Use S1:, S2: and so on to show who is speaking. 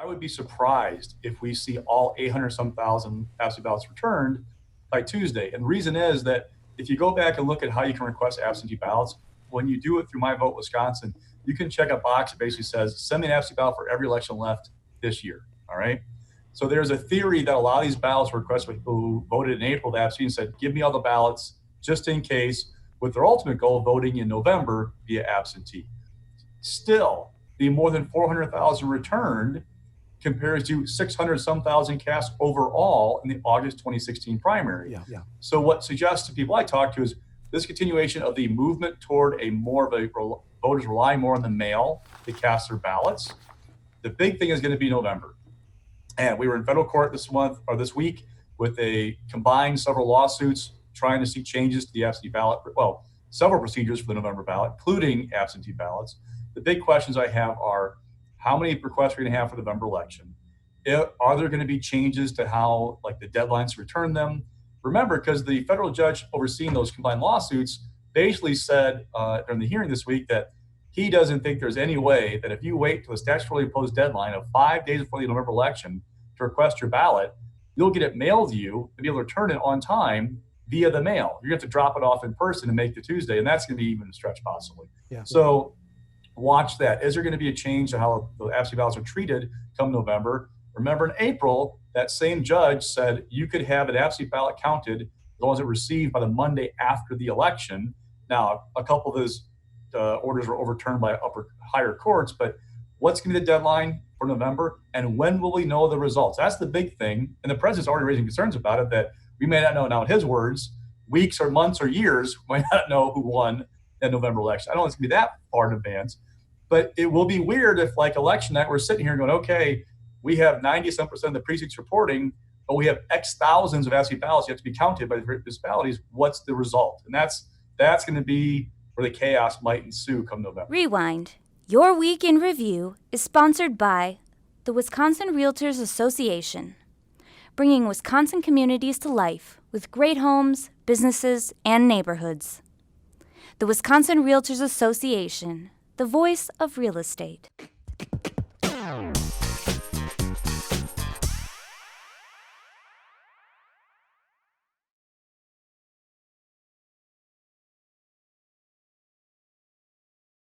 S1: would be surprised if we see all 800 some thousand absentee ballots returned by Tuesday. And the reason is that if you go back and look at how you can request absentee ballots, when you do it through My Vote Wisconsin, you can check a box that basically says, send me an absentee ballot for every election left this year. All right. So there's a theory that a lot of these ballots were requested by people who voted in April to absentee and said, give me all the ballots just in case, with their ultimate goal of voting in November via absentee. Still, the more than 400,000 returned compares to 600 some thousand cast overall in the August 2016 primary.
S2: Yeah.
S1: So what suggests to people I talk to is this continuation of the movement toward a more of a voters relying more on the mail to cast their ballots. The big thing is going to be November. And we were in federal court this week with a combined several lawsuits trying to see changes to the absentee ballot. Well, several procedures for the November ballot, including absentee ballots. The big questions I have are, how many requests are we going to have for the November election? Are there going to be changes to how, like, the deadlines to return them? Remember, because the federal judge overseeing those combined lawsuits basically said during the hearing this week that he doesn't think there's any way that if you wait till the statutorily imposed deadline of 5 days before the November election to request your ballot, you'll get it mailed to you and be able to return it on time via the mail. You're going to have to drop it off in person and make the Tuesday, and that's going to be even a stretch possibly.
S2: Yeah.
S1: So watch that. Is there going to be a change to how the absentee ballots are treated come November? Remember, in April, that same judge said you could have an absentee ballot counted as long as it received by the Monday after the election. Now, a couple of those orders were overturned by higher courts, but what's going to be the deadline for November, and when will we know the results? That's the big thing, and the president's already raising concerns about it that we may not know now, in his words, weeks or months or years, we might not know who won that November election. I don't want it to be that far in advance, but it will be weird if, like, election night, we're sitting here going, okay, we have 90% of the precincts reporting, but we have X thousands of absentee ballots yet to be counted by the municipalities. What's the result? And that's going to be where the chaos might ensue come November.
S3: Rewind. Your Week in Review is sponsored by the Wisconsin Realtors Association, bringing Wisconsin communities to life with great homes, businesses, and neighborhoods. The Wisconsin Realtors Association, the voice of real estate.